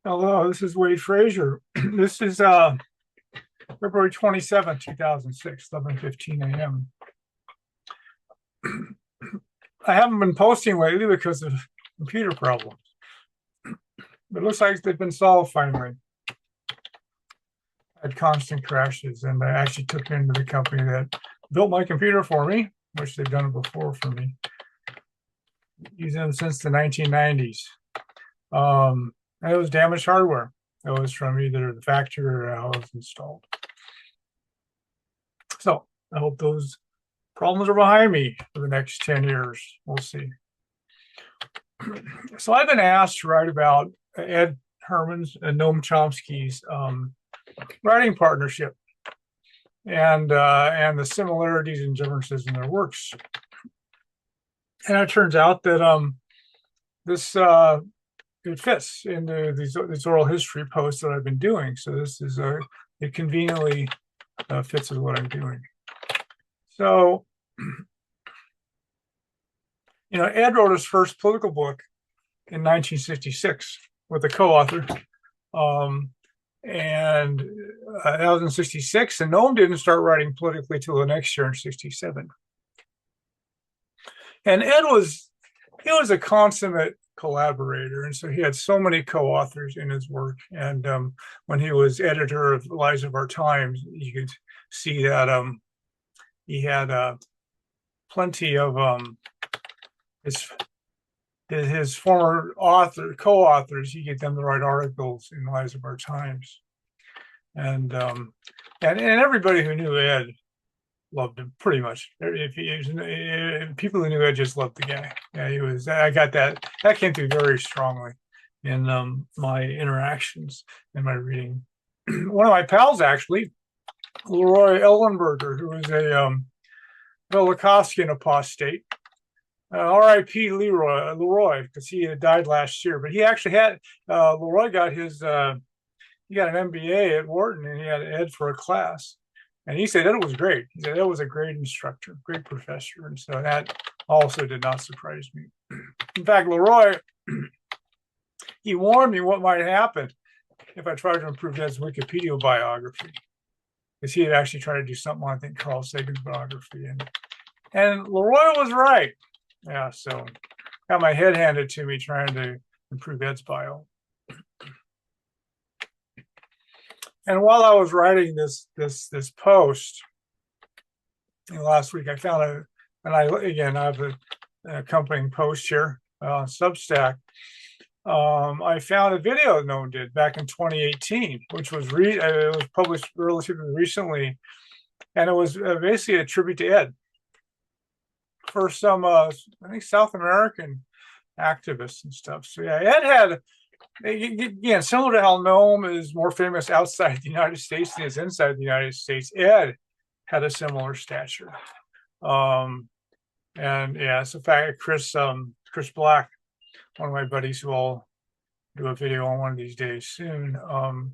Hello, this is Wade Frazier. This is February 27th, 2006, 11:15 a.m. I haven't been posting lately because of computer problems, but it looks like they've been solved finally. I had constant crashes, and I actually took it into the company that built my computer for me, which they've done it before for me, using them since the 1990s. And it was damaged hardware. It was from either the factory or how it was installed. So I hope those problems are behind me for the next 10 years. We'll see. So I've been asked to write about Ed Herman's and Noam Chomsky's writing partnership and the similarities and differences in their works. And it turns out that this it fits into these oral history posts that I've been doing. So this is it conveniently fits with what I'm doing. So, Ed wrote his first political book in 1966 with a co-author. And that was in 66, and Noam didn't start writing politically till the next year in 67. And Ed he was a consummate collaborator, and so he had so many co-authors in his work. And when he was editor of Lives of Our Times, you could see that he had plenty of his former co-authors. He get them to write articles in Lives of Our Times, and everybody who knew Ed loved him pretty much. People who knew Ed just loved the guy. Yeah, he was. I got that. That came through very strongly in my interactions and my reading. One of my pals, actually, Leroy Ellenberger, who was a Velikovsky apostate. R.I.P. Leroy, because he had died last year. But he actually had Leroy got he got an MBA at Wharton, and he had Ed for a class. And he said it was great. He said it was a great instructor, great professor. And so that also did not surprise me. In fact, Leroy, he warned me what might happen if I tried to improve Ed's Wikipedia biography. Because he had actually tried to do something on, I think, Carl Sagan's biography. And Leroy was right. Yeah, so got my head handed to me trying to improve Ed's bio. And while I was writing this post last week, I found I have an accompanying post here on Substack. I found a video Noam did back in 2018, which was it was published relatively recently, and it was basically a tribute to Ed for some I think South American activists and stuff. So yeah, Ed had, again, similar to how Noam is more famous outside the United States than he is inside the United States, Ed had a similar stature. And yeah, it's a fact. Chris Black, one of my buddies, who I'll do a video on one of these days soon. The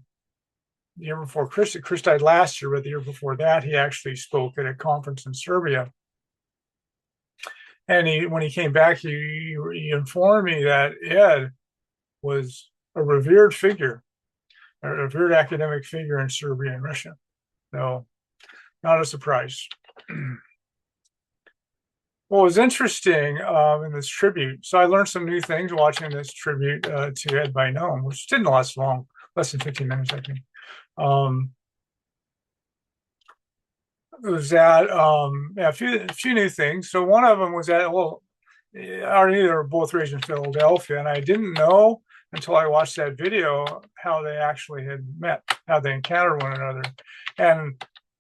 year before Chris died last year, but the year before that, he actually spoke at a conference in Serbia. And when he came back, he informed me that Ed was a revered figure, a revered academic figure in Serbia and Russia. So, not a surprise. What was interesting in this tribute, so I learned some new things watching this tribute to Ed by Noam, which didn't last long, less than 15 minutes, I think. Was that yeah, a few new things. So one of them was that, well, they were both raised in Philadelphia, and I didn't know until I watched that video how they actually had met, how they encountered one another. And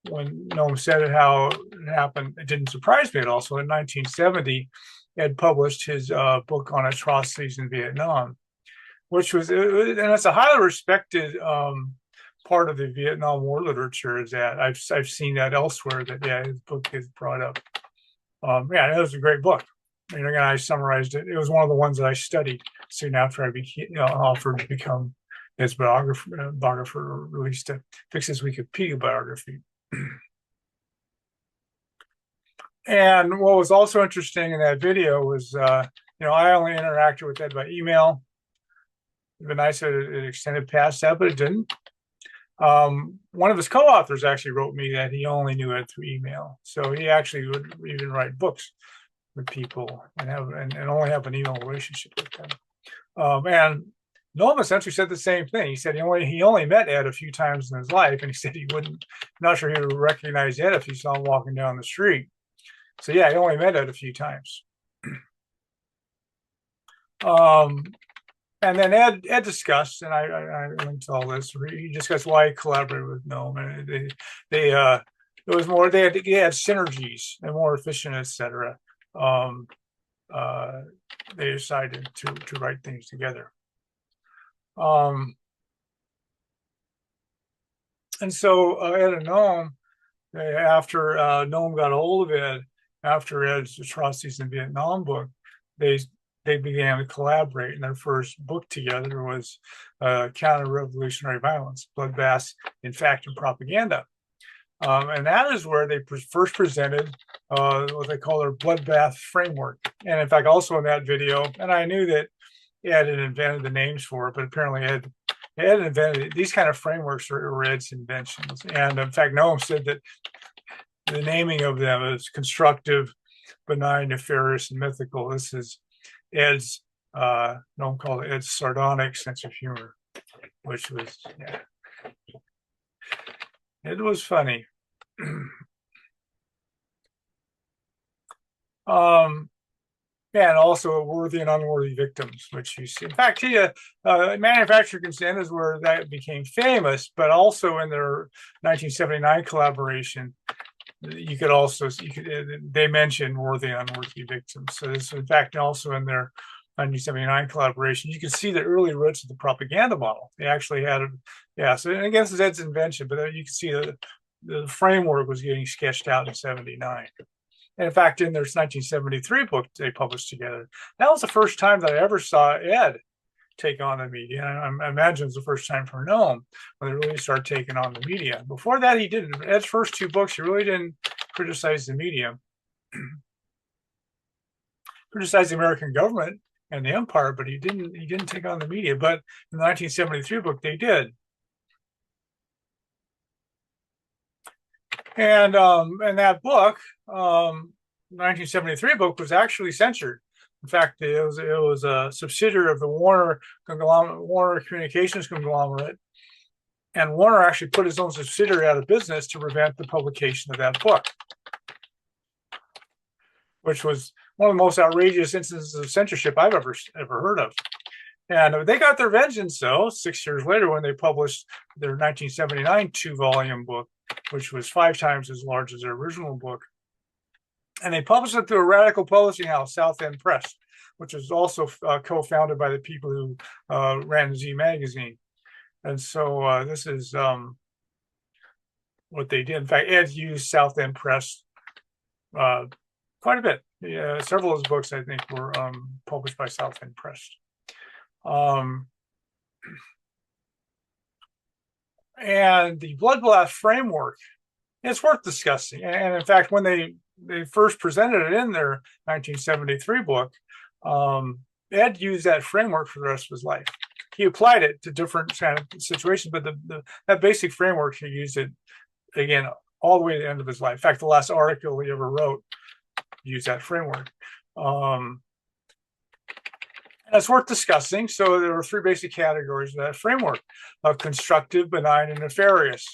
when Noam said it, how it happened, it didn't surprise me at all. So in 1970, Ed published his book on atrocities in Vietnam, which was, and it's a highly respected part of the Vietnam War literature. Is that I've seen that elsewhere, that yeah, his book is brought up. Yeah, it was a great book. Again, I summarized it. It was one of the ones that I studied soon after I became offered to become his biographer, or at least to fix his Wikipedia biography. And what was also interesting in that video was, I only interacted with Ed by email. It'd been nice if it extended past that, but it didn't. One of his co-authors actually wrote me that he only knew Ed through email. So he actually would even write books with people and only have an email relationship with them. And Noam essentially said the same thing. He said he only met Ed a few times in his life, and he said he wouldn't, not sure he would recognize Ed if he saw him walking down the street. So yeah, he only met Ed a few times. And then Ed discussed, and I linked all this. He discussed why he collaborated with Noam, and it was more they had synergies and more efficient, etc. They decided to write things together. And so Ed and Noam, after Noam got a hold of Ed, after Ed's Atrocities in Vietnam book, they began to collaborate. And their first book together was Counter-Revolutionary Violence, Bloodbaths in Fact and Propaganda. And that is where they first presented what they call their bloodbath framework. And in fact, also in that video, and I knew that Ed had invented the names for it, but apparently Ed invented these kind of frameworks are Ed's inventions. And in fact, Noam said that the naming of them is constructive, benign, nefarious, and mythical. This is Ed's, Noam called it Ed's sardonic sense of humor, which was, yeah, it was funny. And also worthy and unworthy victims, which you see. In fact, manufactured consent is where that became famous, but also in their 1979 collaboration, they mentioned worthy and unworthy victims. So this, in fact, also in their 1979 collaboration, you can see the early roots of the propaganda model. They actually had so again, this is Ed's invention, but you can see the framework was getting sketched out in 79. And in fact, in their 1973 book they published together, that was the first time that I ever saw Ed take on the media. And I imagine it was the first time for Noam when they really started taking on the media. Before that, he didn't. Ed's first two books, he really didn't criticize the media. Criticized the American government and the empire, but he didn't take on the media. But in the 1973 book, they did. And that book, 1973 book, was actually censored. In fact, it was a subsidiary of the Warner Communications conglomerate, and Warner actually put his own subsidiary out of business to prevent the publication of that book, which was one of the most outrageous instances of censorship I've ever heard of. And they got their vengeance, though, 6 years later when they published their 1979 two-volume book, which was 5 times as large as their original book. And they published it through a radical publishing house, South End Press, which was also co-founded by the people who ran Z Magazine. And so this is what they did. In fact, Ed used South End Press quite a bit. Yeah, several of his books, I think, were published by South End Press. And the bloodbath framework, it's worth discussing. And in fact, when they first presented it in their 1973 book, Ed used that framework for the rest of his life. He applied it to different kind of situations, but that basic framework, he used it, again, all the way to the end of his life. In fact, the last article he ever wrote used that framework. And it's worth discussing. So there were 3 basic categories of that framework: constructive, benign, and nefarious.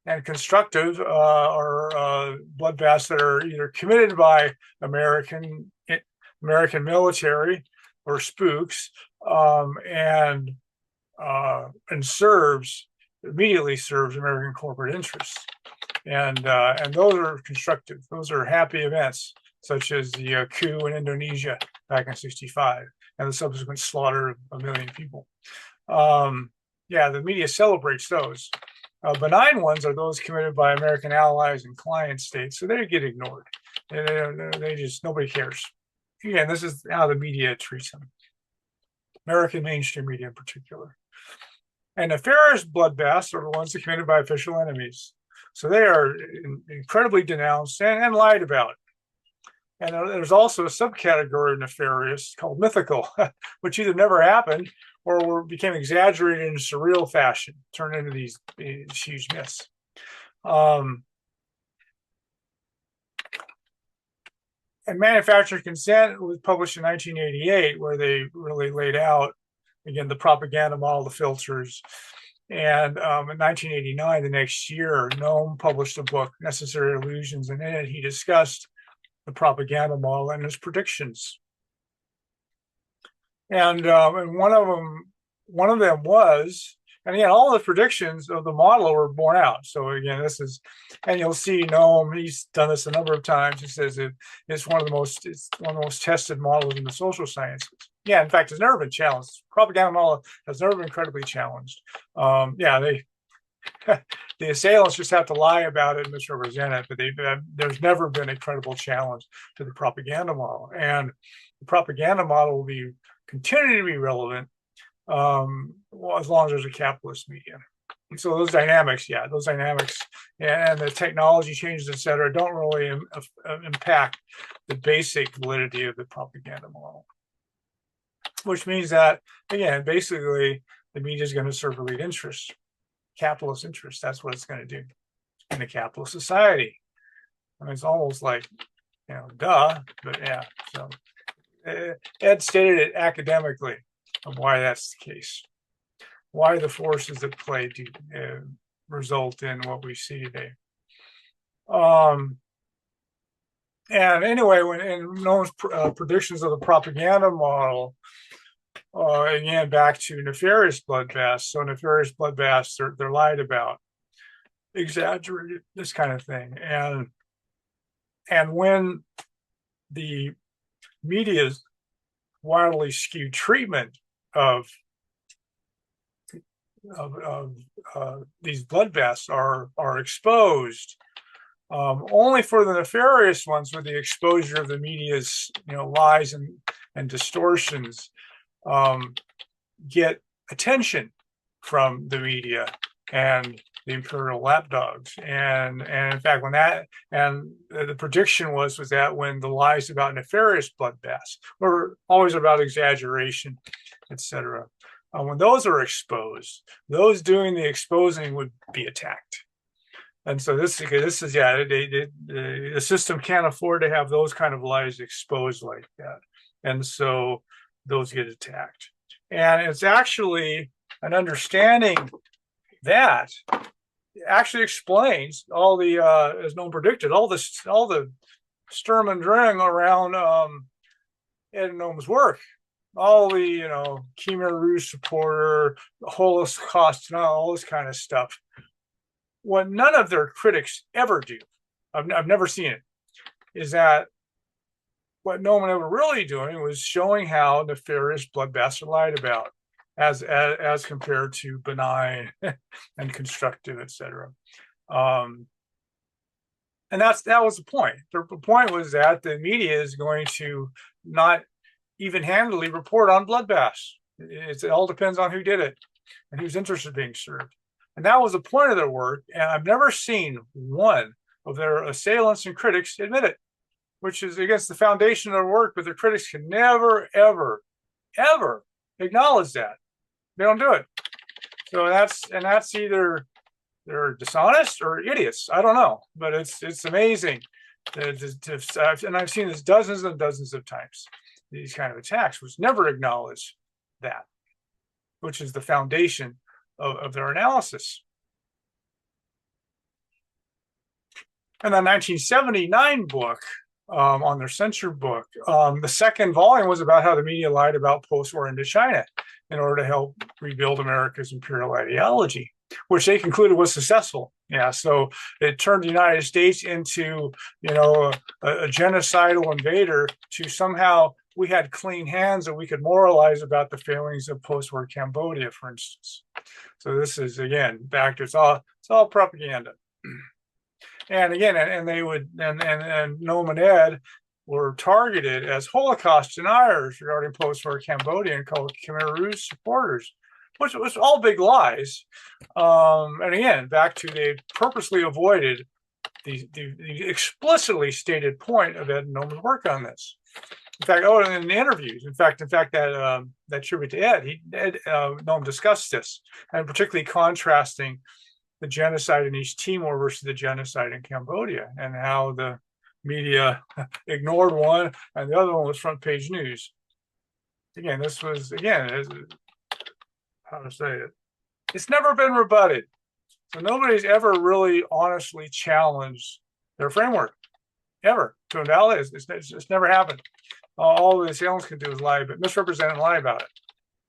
And constructive are bloodbaths that are either committed by American military or spooks, and immediately serves American corporate interests. And those are constructive. Those are happy events, such as the coup in Indonesia back in '65 and the subsequent slaughter of 1 million people. The media celebrates those. Benign ones are those committed by American allies and client states, so they get ignored. Nobody cares. Again, this is how the media treats them. American mainstream media in particular. And nefarious bloodbaths are the ones that are committed by official enemies. So they are incredibly denounced and lied about. And there's also a subcategory of nefarious called mythical, which either never happened became exaggerated in a surreal fashion, turned into these huge myths. And Manufactured Consent was published in 1988, where they really laid out, again, the propaganda model, the filters. And in 1989, the next year, Noam published a book, Necessary Illusions, and in it he discussed the propaganda model and his predictions. And one of them was, and again, all the predictions of the model were borne out. So again, and you'll see Noam, he's done this a number of times. He says it's one of the most tested models in the social sciences. Yeah, in fact, it's never been challenged. Propaganda model has never been incredibly challenged. The assailants just have to lie about it and misrepresent it, but there's never been a credible challenge to the propaganda model. And the propaganda model will continue to be relevant as long as there's a capitalist media. And so those dynamics and the technology changes, et cetera, don't really impact the basic validity of the propaganda model. Which means that, again, basically the media is going to serve elite interests, capitalist interests. That's what it's going to do in a capitalist society. I mean, it's almost like, duh, but yeah. So Ed stated it academically of why that's the case, why the forces at play do result in what we see today. And anyway, in Noam's predictions of the propaganda model, again, back to nefarious bloodbaths. So nefarious bloodbaths, they're lied about, exaggerated, this kind of thing. And when the media's wildly skewed treatment of these bloodbaths are exposed, only for the nefarious ones, with the exposure of the media's lies and distortions, get attention from the media and the imperial lapdogs. And in fact, the prediction was that when the lies about nefarious bloodbaths were always about exaggeration, etc., when those are exposed, those doing the exposing would be attacked. And so the system can't afford to have those kind of lies exposed like that. And so those get attacked. And it's actually an understanding that actually explains all the, as Noam predicted, all the Sturm und Drang around Ed and Noam's work. All the, Khmer Rouge supporter, the Holocaust, and all this kind of stuff. What none of their critics ever do, I've never seen it, is that what Noam ever really doing was showing how nefarious bloodbaths are lied about, as compared to benign and constructive, etc. And that was the point. The point was that the media is going to not even-handedly report on bloodbaths. It all depends on who did it and whose interests are being served. And that was the point of their work. And I've never seen one of their assailants and critics admit it, which is against the foundation of their work, but their critics can never, ever, ever acknowledge that. They don't do it. So that's either they're dishonest or idiots. I don't know, but it's amazing. And I've seen this dozens and dozens of times, these kind of attacks, which never acknowledge that, which is the foundation of their analysis. And the 1979 book, on their censure book, the second volume was about how the media lied about post-war Indochina in order to help rebuild America's imperial ideology, which they concluded was successful. Yeah, so it turned the United States into, a genocidal invader to somehow we had clean hands and we could moralize about the failings of post-war Cambodia, for instance. So this is, again, back to it's all propaganda. And again, and Noam and Ed were targeted as Holocaust deniers regarding post-war Cambodia and called Khmer Rouge supporters, which was all big lies. And again, back to they purposely avoided the explicitly stated point of Ed and Noam's work on this. In fact, oh, in the interviews, in fact, that tribute to Ed, Noam discussed this, and particularly contrasting the genocide in East Timor versus the genocide in Cambodia, and how the media ignored one and the other one was front page news. Again, this was, how to say it, it's never been rebutted. So nobody's ever really honestly challenged their framework, ever, to invalidate it. It's never happened. All the assailants can do is lie, but misrepresent and lie about it.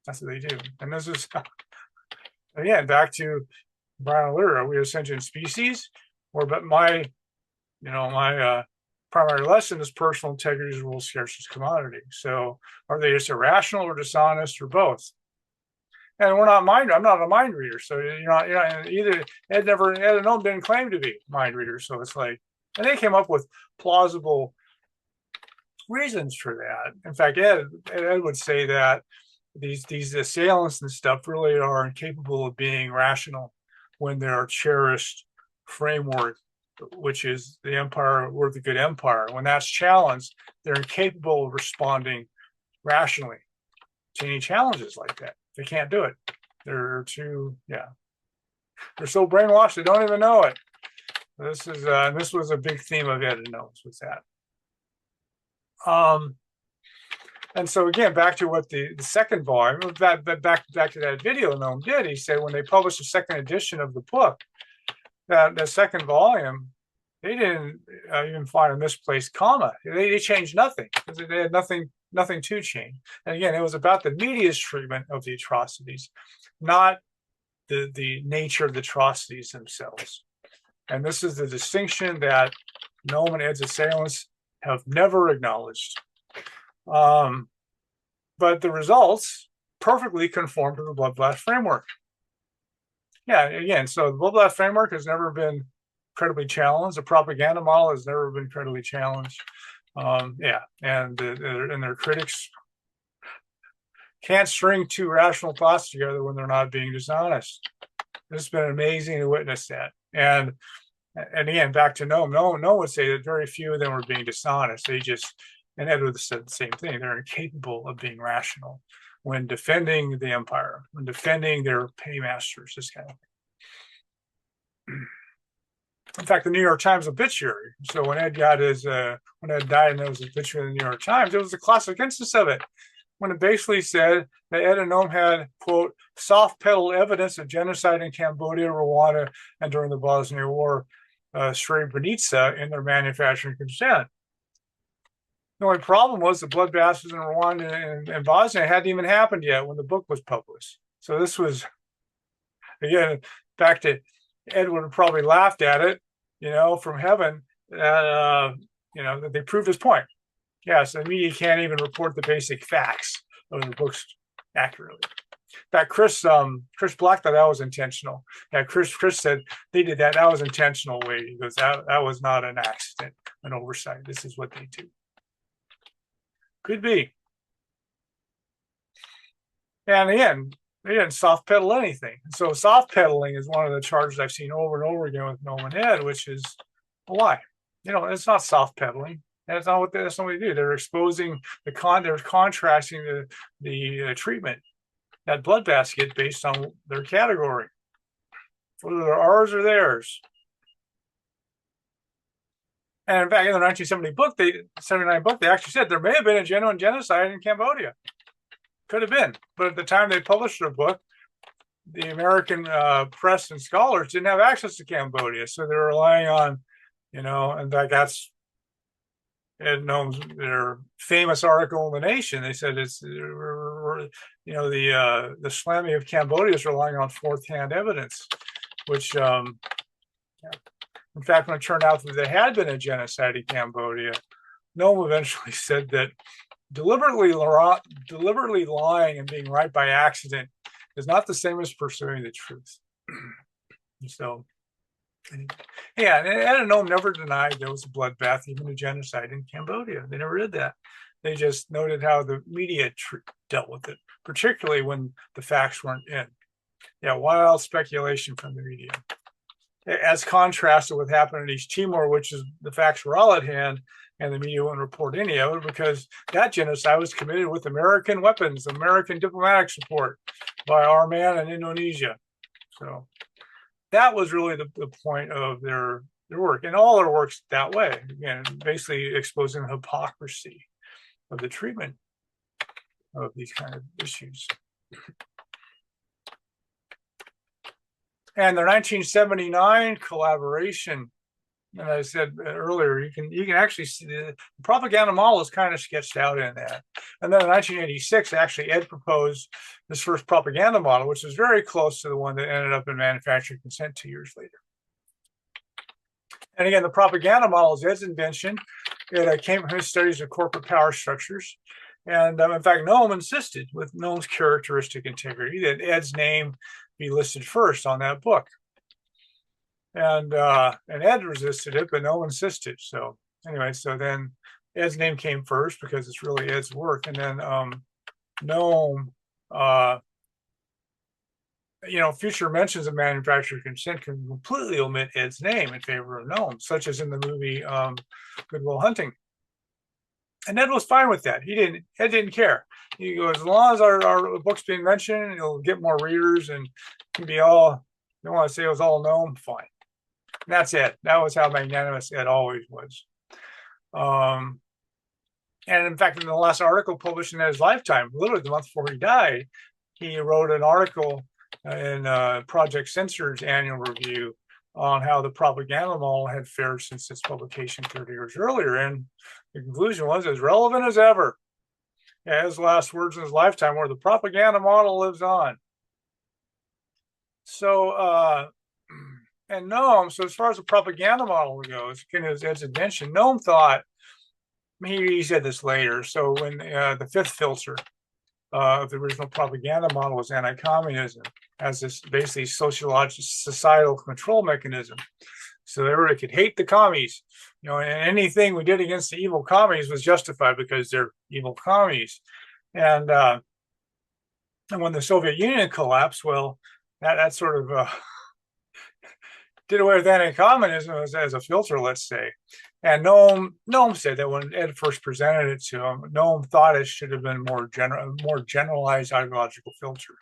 That's what they do. And this is, again, back to Brian O'Leary. Are we a sentient species? Or, but my primary lesson is personal integrity is the world's scarcest commodity. So are they just irrational or dishonest or both? And I'm not a mind reader. So you're not either. Ed and Noam didn't claim to be mind readers. So it's like, and they came up with plausible reasons for that. In fact, Ed would say that these assailants and stuff really are incapable of being rational when their cherished framework, which is the empire, we're the good empire, when that's challenged, they're incapable of responding rationally to any challenges like that. They can't do it. They're so brainwashed they don't even know it. This was a big theme of Ed and Noam's, was that. And so again, back to what the second volume, back to that video Noam did, he said when they published the second edition of the book, that second volume, they didn't even find a misplaced comma. They changed nothing because they had nothing to change. And again, it was about the media's treatment of the atrocities, not the nature of the atrocities themselves. And this is the distinction that Noam and Ed's assailants have never acknowledged. But the results perfectly conform to the blood blast framework. Yeah, again, so the blood blast framework has never been credibly challenged. The propaganda model has never been credibly challenged. And their critics can't string two rational thoughts together when they're not being dishonest. It's been amazing to witness that. And again, back to Noam. Noam would say that very few of them were being dishonest. And Ed would have said the same thing. They're incapable of being rational when defending the empire, when defending their paymasters, this kind of thing. In fact, the New York Times obituary. So when Ed died, and there was an obituary in the New York Times, it was a classic instance of it, when it basically said that Ed and Noam had, quote, soft-pedaled evidence of genocide in Cambodia, Rwanda, and during the Bosnia War, Srebrenica, in their manufacturing consent. The only problem was the bloodbaths in Rwanda and Bosnia hadn't even happened yet when the book was published. So this was, again, back to Ed would have probably laughed at it, from heaven, that they proved his point. Yes, the media can't even report the basic facts of the books accurately. In fact, Chris Black thought that was intentional. Yeah, Chris said they did that. That was intentional. He goes, that was not an accident, an oversight. This is what they do. Could be. And again, they didn't soft pedal anything. So soft pedaling is one of the charges I've seen over and over again with Noam and Ed, which is a lie. It's not soft pedaling. That's not what they do. They're exposing they're contrasting the treatment that bloodbaths get based on their category, whether they're ours or theirs. And in fact, in the 1979 book, they actually said there may have been a genuine genocide in Cambodia. Could have been. But at the time they published their book, the American press and scholars didn't have access to Cambodia. So they're relying on, in fact, that's Ed Noam's their famous article in The Nation. They said it's, the slamming of Cambodia is relying on fourth-hand evidence, which in fact, when it turned out that there had been a genocide in Cambodia, Noam eventually said that deliberately lying and being right by accident is not the same as pursuing the truth. So, yeah, and Ed and Noam never denied there was a bloodbath, even a genocide in Cambodia. They never did that. They just noted how the media dealt with it, particularly when the facts weren't in. Yeah, wild speculation from the media. As contrasted with what happened in East Timor, which is the facts were all at hand, and the media wouldn't report any of it because that genocide was committed with American weapons, American diplomatic support by our man in Indonesia. So that was really the point of their work, and all their works that way. Again, basically exposing the hypocrisy of the treatment of these kind of issues. And their 1979 collaboration, and I said earlier, you can actually see the propaganda model is kind of sketched out in that. And then in 1986, actually, Ed proposed this first propaganda model, which is very close to the one that ended up in manufactured consent 2 years later. And again, the propaganda model is Ed's invention. It came from his studies of corporate power structures. And in fact, Noam insisted, with Noam's characteristic integrity, that Ed's name be listed first on that book. And Ed resisted it, but Noam insisted. So anyway, so then Ed's name came first because it's really Ed's work. And then Noam, future mentions of manufactured consent can completely omit Ed's name in favor of Noam, such as in the movie Good Will Hunting. And Ed was fine with that. Ed didn't care. He goes, as long as our book's being mentioned, it'll get more readers and can be all, you don't want to say it was all Noam, fine. And that's Ed. That was how magnanimous Ed always was. And in fact, in the last article published in Ed's lifetime, literally the month before he died, he wrote an article in Project Censor's annual review on how the propaganda model had fared since its publication 30 years earlier. And the conclusion was as relevant as ever. Yeah, his last words in his lifetime were, the propaganda model lives on. So, and Noam, so as far as the propaganda model goes, as Ed had mentioned, Noam thought, he said this later, so when the fifth filter of the original propaganda model was anti-communism as this basically societal control mechanism. So everybody could hate the commies, and anything we did against the evil commies was justified because they're evil commies. And when the Soviet Union collapsed, well, that sort of did away with anti-communism as a filter, let's say. And Noam said that when Ed first presented it to him, Noam thought it should have been more generalized ideological filter,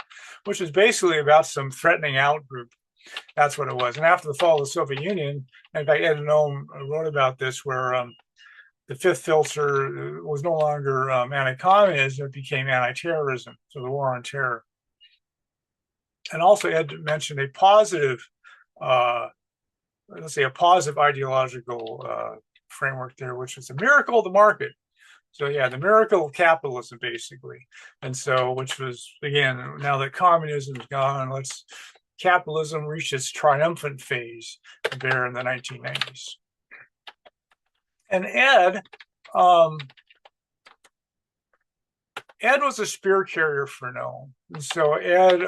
which is basically about some threatening out group. That's what it was. And after the fall of the Soviet Union, in fact, Ed and Noam wrote about this, where the fifth filter was no longer anti-communism, it became anti-terrorism, so the war on terror. And also Ed mentioned a positive, let's say a positive ideological framework there, which is a miracle of the market. So yeah, the miracle of capitalism, basically. And so, which was, again, now that communism is gone, capitalism reached its triumphant phase there in the 1990s. And Ed was a spear carrier for Noam. And so Ed,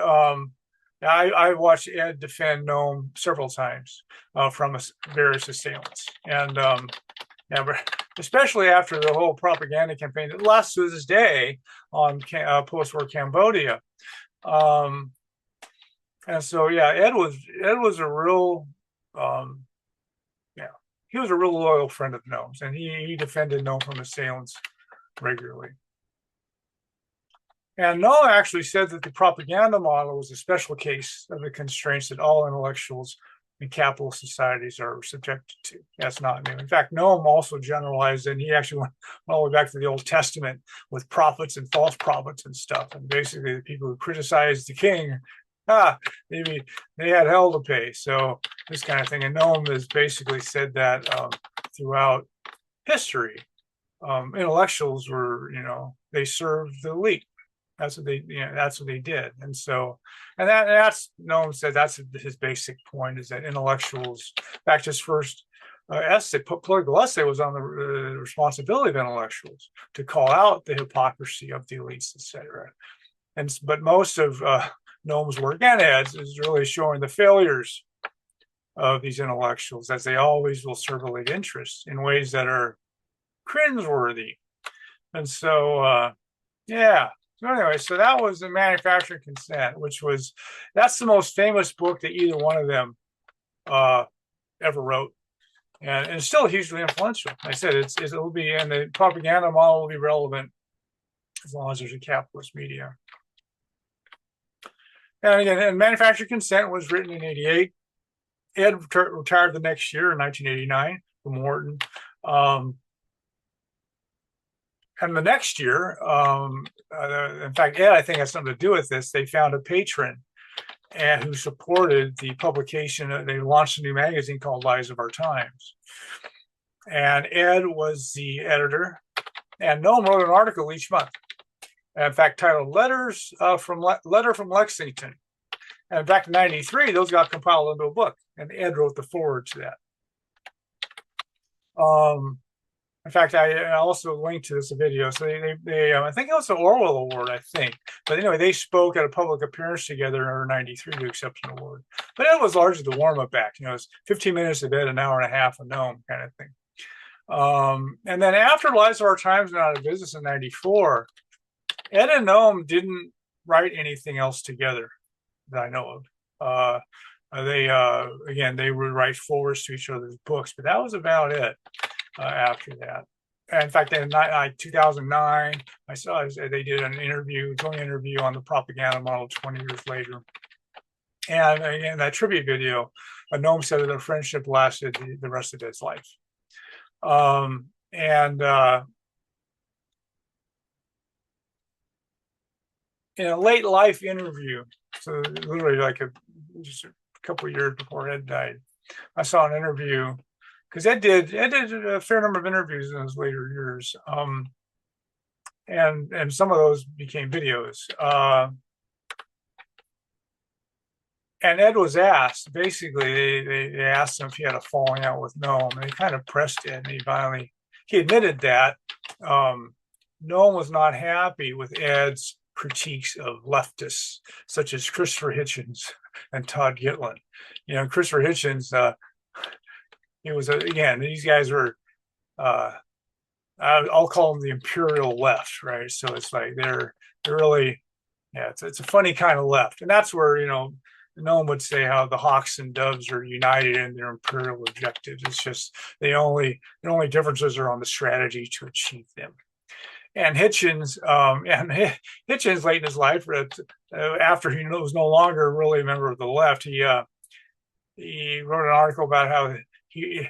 I watched Ed defend Noam several times from various assailants. And especially after the whole propaganda campaign that lasts to this day on post-war Cambodia. And so, yeah, Ed was a real, he was a real loyal friend of Noam's, and he defended Noam from assailants regularly. And Noam actually said that the propaganda model was a special case of the constraints that all intellectuals in capitalist societies are subjected to. That's not new. In fact, Noam also generalized, and he actually went all the way back to the Old Testament with prophets and false prophets and stuff. And basically, the people who criticized the king, maybe they had hell to pay. So this kind of thing. And Noam has basically said that throughout history, intellectuals were, they served the elite. That's what they did. And so, and that's Noam said that's his basic point, is that intellectuals, in fact, his first political essay was on the responsibility of intellectuals to call out the hypocrisy of the elites, etc. But most of Noam's work and Ed's is really showing the failures of these intellectuals, as they always will serve elite interests in ways that are cringeworthy. And so, So anyway, so that was the Manufacturing Consent, that's the most famous book that either one of them ever wrote. and it's still hugely influential. Like I said it'll be, and the propaganda model will be relevant as long as there's a capitalist media. And again, and manufactured consent was written in '88. Ed retired the next year in 1989 from Wharton. And the next year, in fact, Ed, I think, has something to do with this. They found a patron and who supported the publication. They launched a new magazine called Lives of Our Times. And Ed was the editor. And Noam wrote an article each month, in fact, titled Letter from Lexington. And back in '93, those got compiled into a book, and Ed wrote the foreword to that. In fact, I also linked to this video. So they I think it was the Orwell Award, I think. But anyway, they spoke at a public appearance together in '93 to accept an award. But it was largely the warm-up act. You know, it's 15 minutes of Ed, an hour and a half of Noam kind of thing. And then after Lives of Our Times went out of business in '94, Ed and Noam didn't write anything else together that I know of. They would write forwards to each other's books, but that was about it after that. And in fact, in 2009, I saw they did an joint interview on the propaganda model 20 years later. And again, that tribute video, Noam said that their friendship lasted the rest of his life. In a late life interview, so literally like just a couple of years before Ed died, I saw an interview because Ed did a fair number of interviews in his later years, and some of those became videos. And Ed was asked, basically, they asked him if he had a falling out with Noam, and they kind of pressed Ed, and he admitted that Noam was not happy with Ed's critiques of leftists such as Christopher Hitchens and Todd Gitlin. You know, Christopher Hitchens, it was again, these guys were I'll call them the imperial left, right? So it's like they're really, yeah, it's a funny kind of left, and that's where, you know, Noam would say how the hawks and doves are united in their imperial objectives. It's just the only differences are on the strategy to achieve them. And Hitchens, late in his life, after he was no longer really a member of the left, he wrote an article about how he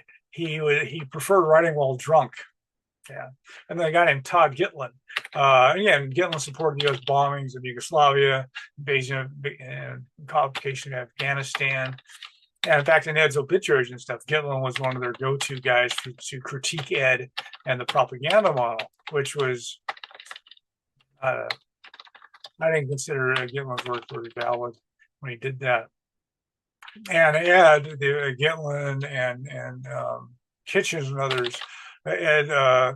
preferred writing while drunk. Yeah, and then a guy named Todd Gitlin. Again, Gitlin supported the U.S. bombings of Yugoslavia, invasion and complication of Afghanistan. And in fact, in Ed's obituaries and stuff, Gitlin was one of their go-to guys to critique Ed and the propaganda model, which was, I didn't consider Gitlin's work very valid when he did that. And Ed, Gitlin and Hitchens and others, Ed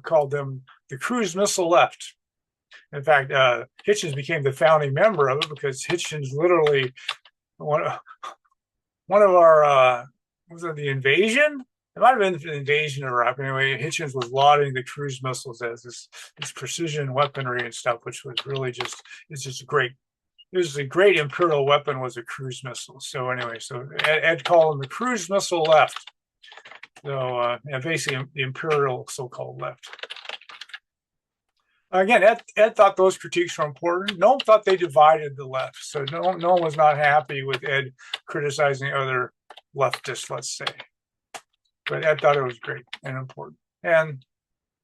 called them the cruise missile left. In fact, Hitchens became the founding member of it because Hitchens literally, one of our, was it the invasion? It might have been the invasion of Iraq. Anyway, Hitchens was lauding the cruise missiles as this precision weaponry and stuff, which was really it's just great. It was a great imperial weapon, was a cruise missile. So anyway, so Ed called them the cruise missile left. So basically the imperial so-called left. Again, Ed thought those critiques were important. Noam thought they divided the left. So Noam was not happy with Ed criticizing other leftists, let's say. But Ed thought it was great and important. And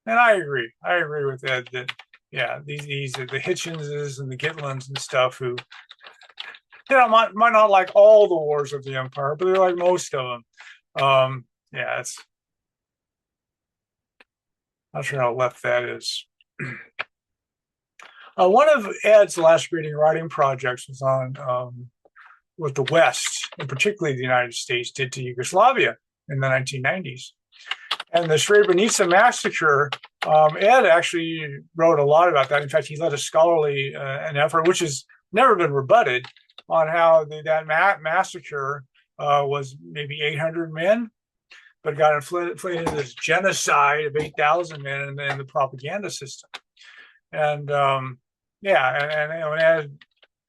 I agree. I agree with Ed that, yeah, these are the Hitchenses and the Gitlins and stuff who, you know, might not like all the wars of the empire, but they're like most of them. Yeah, it's not sure how left that is. One of Ed's last reading writing projects was on what the West, and particularly the United States, did to Yugoslavia in the 1990s. And the Srebrenica massacre, Ed actually wrote a lot about that. In fact, he led a scholarly an effort, which has never been rebutted, on how that massacre was maybe 800 men, but got inflated into this genocide of 8,000 men in the propaganda system. And and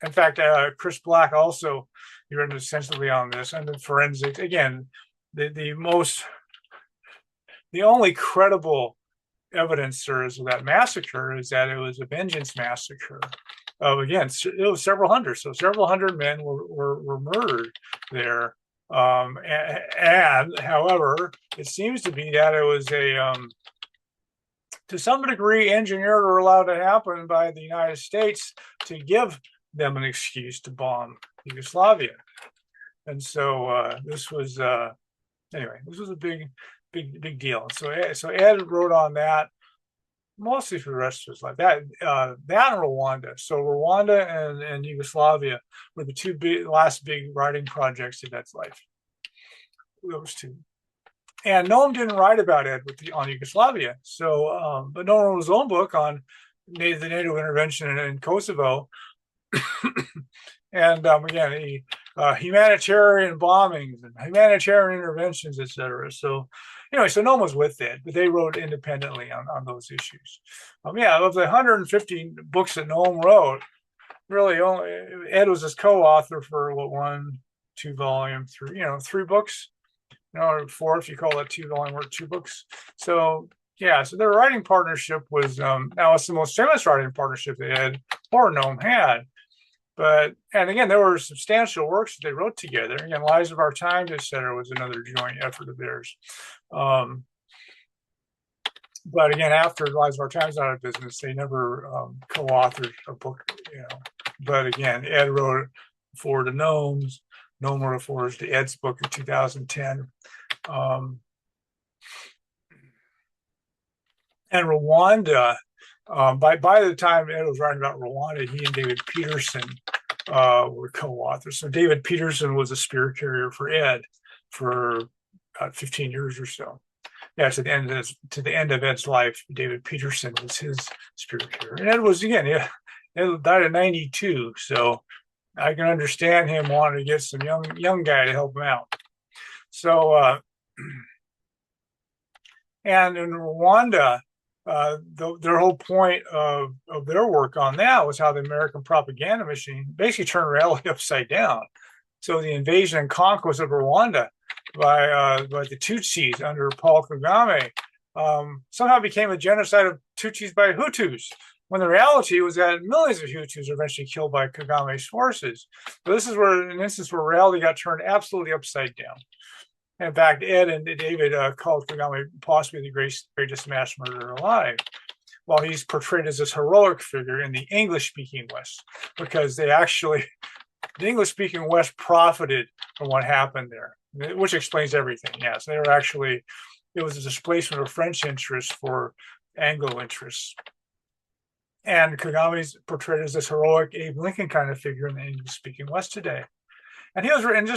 in fact, Chris Black also, he wrote extensively on this and the forensics. Again, the most the only credible evidence there is of that massacre is that it was a vengeance massacre. Again, it was several hundred, so several hundred men were murdered there. And however, it seems to be that it was to some degree engineered or allowed to happen by the United States to give them an excuse to bomb Yugoslavia. And so this was anyway, this was a big deal. So Ed wrote on that mostly for the rest of his life. That and Rwanda. So Rwanda and Yugoslavia were the two last big writing projects of Ed's life. Those two. And Noam didn't write about Ed on Yugoslavia. So, but Noam wrote his own book on the NATO intervention in Kosovo. And again, humanitarian bombings and humanitarian interventions, etc. So, anyway, so Noam was with Ed, but they wrote independently on those issues. Yeah, of the 150 books that Noam wrote, really Ed was his co-author for one, 2-volume, 3 books, or 4 if you call it 2-volume or 2 books. So yeah, so their writing partnership was now it's the most famous writing partnership that Ed or Noam had. And again, there were substantial works that they wrote together. Again, Lives of Our Times, etc., was another joint effort of theirs. But again, after Lives of Our Times out of business, they never co-authored a book. But again, Ed wrote a forward to Noam's. Noam wrote a forward to Ed's book in 2010. And Rwanda. By the time Ed was writing about Rwanda, he and David Peterson were co-authors. So David Peterson was a spirit carrier for Ed for about 15 years or so. Yeah, to the end of Ed's life, David Peterson was his spirit carrier. And Ed was, again, Ed died at 92, so I can understand him wanting to get some young guy to help him out. So, and in Rwanda, their whole point of their work on that was how the American propaganda machine basically turned reality upside down. So the invasion and conquest of Rwanda by the Tutsis under Paul Kagame somehow became a genocide of Tutsis by Hutus, when the reality was that millions of Hutus were eventually killed by Kagame's forces. So this is where an instance where reality got turned absolutely upside down. In fact, Ed and David called Kagame possibly the greatest mass murderer alive, while he's portrayed as this heroic figure in the English-speaking West, because the English-speaking West profited from what happened there, which explains everything. Yes, they were actually, it was a displacement of French interests for Anglo interests. And Kagame's portrayed as this heroic Abe Lincoln kind of figure in the English-speaking West today. And he was written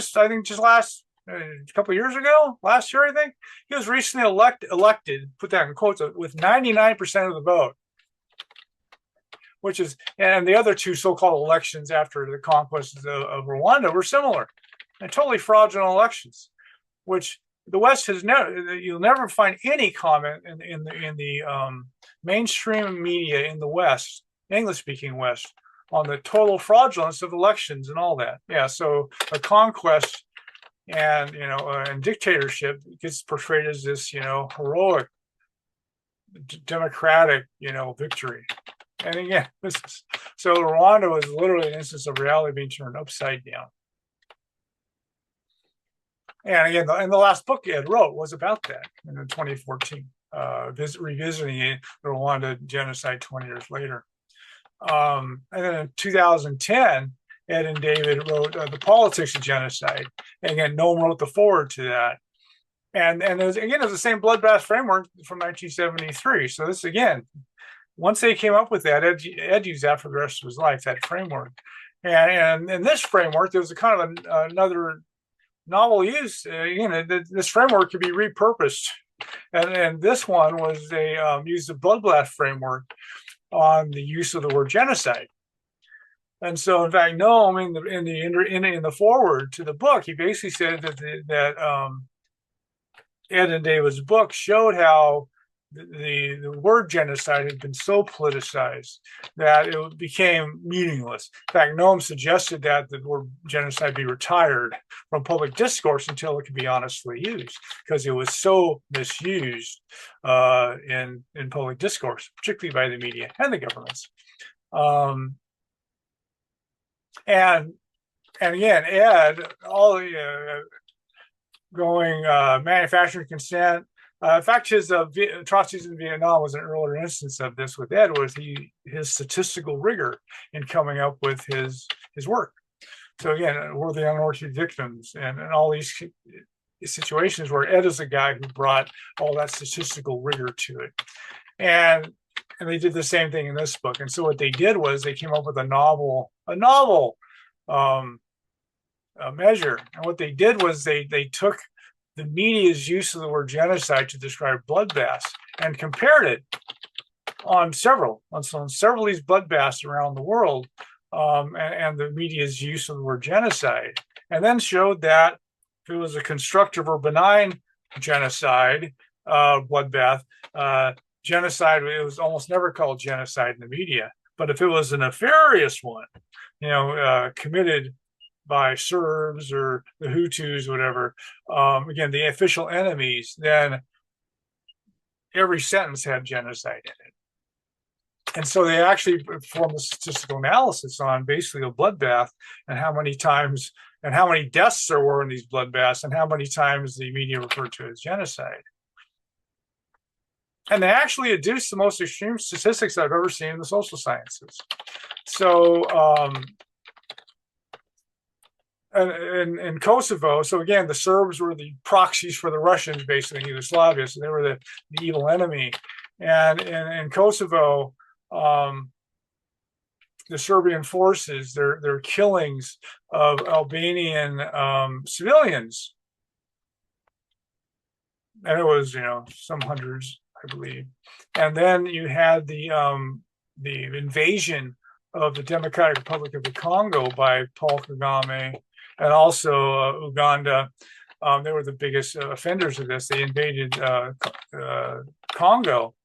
I think a couple of years ago, last year, I think, he was recently elected, put that in quotes, with 99% of the vote, which is, and the other two so-called elections after the conquest of Rwanda were similar and totally fraudulent elections, which the West has never, you'll never find any comment in the mainstream media in the West, English-speaking West, on the total fraudulence of elections and all that. Yeah, so a conquest and dictatorship gets portrayed as this, heroic, democratic, victory. And again, so Rwanda was literally an instance of reality being turned upside down. And again, the last book Ed wrote was about that in 2014, revisiting the Rwanda genocide 20 years later. And then in 2010, Ed and David wrote The Politics of Genocide. And again, Noam wrote the foreword to that. And it was the same bloodbath framework from 1973. So this, again, once they came up with that, Ed used that for the rest of his life, that framework. And in this framework, there was a kind of another novel use. This framework could be repurposed. And this one was they used the bloodbath framework on the use of the word genocide. And so, in fact, Noam in the foreword to the book, he basically said that Ed and David's book showed how the word genocide had been so politicized that it became meaningless. In fact, Noam suggested that the word genocide be retired from public discourse until it could be honestly used, because it was so misused in public discourse, particularly by the media and the governments. And again, Ed, all the going manufacturing consent. In fact, his atrocities in Vietnam was an earlier instance of this with Ed, was his statistical rigor in coming up with his work. So again, were the unorthodox victims and all these situations where Ed is a guy who brought all that statistical rigor to it. And they did the same thing in this book. And so what they did was they came up with a novel measure. And what they did was they took the media's use of the word genocide to describe bloodbaths and compared it on several of these bloodbaths around the world, and the media's use of the word genocide, and then showed that if it was a constructive or benign genocide, bloodbath, genocide, it was almost never called genocide in the media. But if it was a nefarious one, committed by Serbs or the Hutus, whatever, again, the official enemies, then every sentence had genocide in it. And so they actually performed a statistical analysis on basically a bloodbath and how many times and how many deaths there were in these bloodbaths and how many times the media referred to it as genocide. And they actually adduced the most extreme statistics I've ever seen in the social sciences. So, in Kosovo, so again, the Serbs were the proxies for the Russians, basically in Yugoslavia. So they were the evil enemy. And in Kosovo, the Serbian forces, their killings of Albanian civilians, and it was some hundreds, I believe. And then you had the invasion of the Democratic Republic of the Congo by Paul Kagame, and also Uganda. They were the biggest offenders of this. They invaded Congo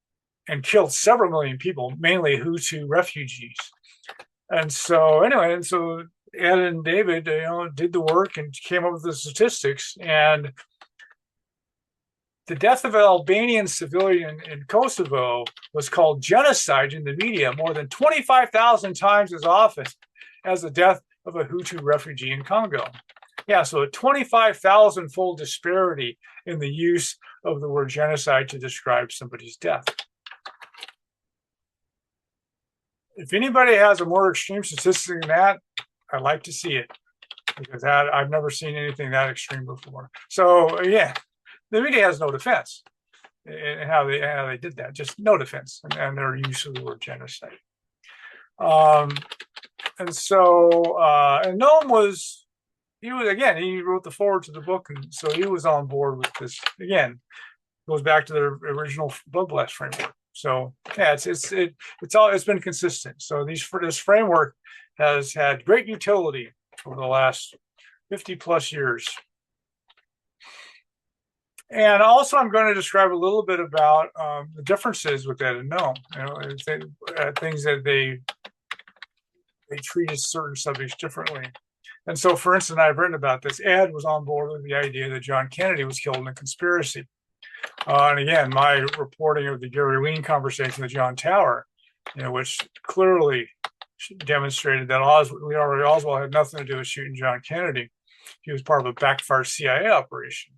and killed several million people, mainly Hutu refugees. And so anyway, Ed and David, did the work and came up with the statistics. And the death of an Albanian civilian in Kosovo was called genocide in the media more than 25,000 times as often as the death of a Hutu refugee in Congo. Yeah, so a 25,000-fold disparity in the use of the word genocide to describe somebody's death. If anybody has a more extreme statistic than that, I'd like to see it, because I've never seen anything that extreme before. So yeah, the media has no defense in how they did that, just no defense, and their use of the word genocide. And Noam he wrote the foreword to the book, and so he was on board with this. Again, goes back to the original bloodbath framework. So yeah, it's been consistent. So this framework has had great utility over the last 50 plus years. And also, I'm going to describe a little bit about the differences with Ed and Noam. Things that they treated certain subjects differently. And so, for instance, I've written about this. Ed was on board with the idea that John Kennedy was killed in a conspiracy. And again, my reporting of the Gary Lean conversation with John Tower, which clearly demonstrated that Lee Harvey Oswald had nothing to do with shooting John Kennedy. He was part of a backfire CIA operation.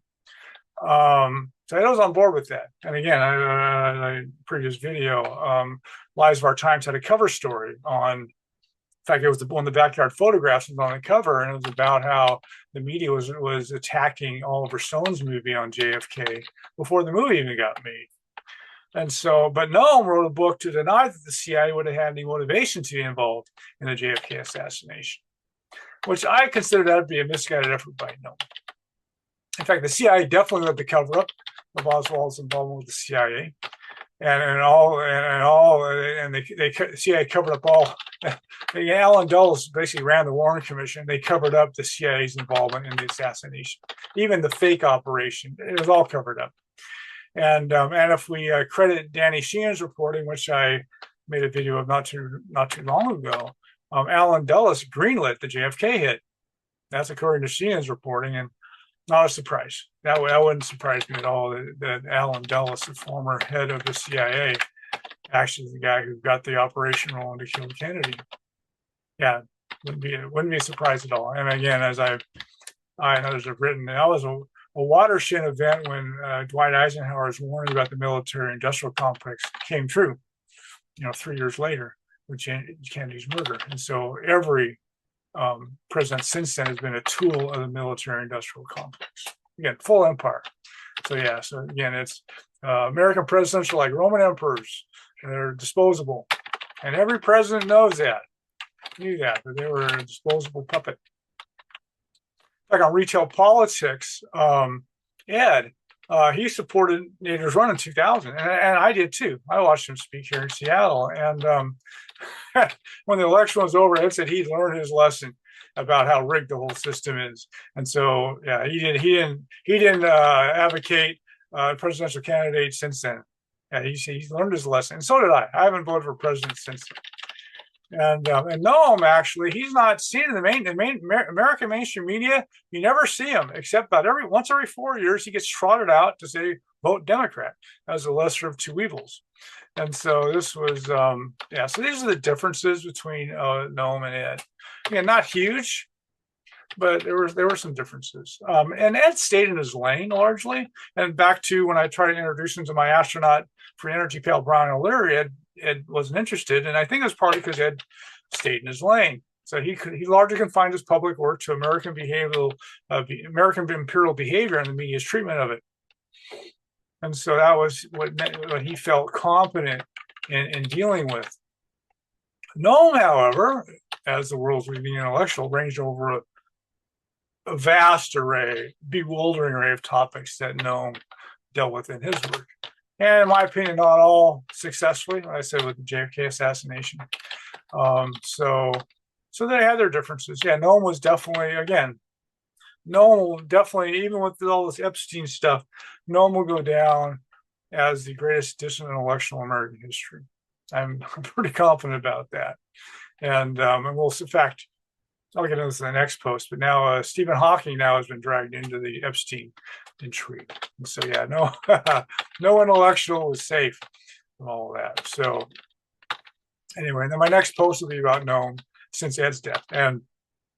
So I was on board with that. And again, in a previous video, Lives of Our Times had a cover story on. In fact, it was one of the backyard photographs was on the cover, and it was about how the media was attacking Oliver Stone's movie on JFK before the movie even got made. And so, but Noam wrote a book to deny that the CIA would have had any motivation to be involved in the JFK assassination, which I consider that to be a misguided effort by Noam. In fact, the CIA definitely led the cover-up of Oswald's involvement with the CIA. The CIA covered up all. Alan Dulles basically ran the Warren Commission. They covered up the CIA's involvement in the assassination, even the fake operation. It was all covered up. And if we credit Danny Sheehan's reporting, which I made a video of not too long ago, Alan Dulles greenlit the JFK hit. That's according to Sheehan's reporting, and not a surprise. That wouldn't surprise me at all that Alan Dulles, the former head of the CIA, actually is the guy who got the operation rolling to kill Kennedy. Yeah, wouldn't be a surprise at all. And again, as I and others have written, that was a watershed event when Dwight Eisenhower's warning about the military-industrial complex came true. 3 years later with Kennedy's murder, and so every president since then has been a tool of the military-industrial complex. Again, full empire. So yeah. So again, it's American presidents are like Roman emperors. They're disposable, and every president knows that. Knew that they were a disposable puppet. Like on retail politics, Ed, he supported Nader's run in 2000, and I did too. I watched him speak here in Seattle, and when the election was over, Ed said he'd learned his lesson about how rigged the whole system is, and so yeah, he didn't advocate presidential candidates since then. Yeah, he's learned his lesson, and so did I. I haven't voted for president since then. And Noam, actually, he's not seen in the American mainstream media. You never see him except about once every 4 years. He gets trotted out to say vote Democrat as the lesser of two evils. And so this was yeah. So these are the differences between Noam and Ed. Again, not huge, but there were some differences. And Ed stayed in his lane largely. And back to when I tried to introduce him to my astronaut for energy pal Brian O'Leary, Ed wasn't interested, and I think it was partly because Ed stayed in his lane. So he largely confined his public work to American imperial behavior and the media's treatment of it. And so that was what he felt competent in dealing with. Noam, however, as the world's leading intellectual, ranged over a vast array, bewildering array of topics that Noam dealt with in his work. And in my opinion, not all successfully, like I said, with the JFK assassination. So they had their differences. Yeah, Noam was definitely, even with all this Epstein stuff, Noam will go down as the greatest dissident intellectual in American history. I'm pretty confident about that. And we'll, in fact, I'll get into this in the next post, but now Stephen Hawking now has been dragged into the Epstein intrigue. And so, yeah, no intellectual was safe from all of that. So anyway, and then my next post will be about Noam since Ed's death. And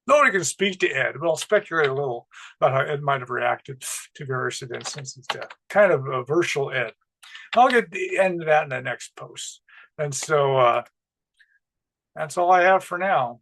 nobody can speak to Ed, but I'll speculate a little about how Ed might have reacted to various events since his death. Kind of a virtual Ed. I'll get the end of that in the next post. And so that's all I have for now.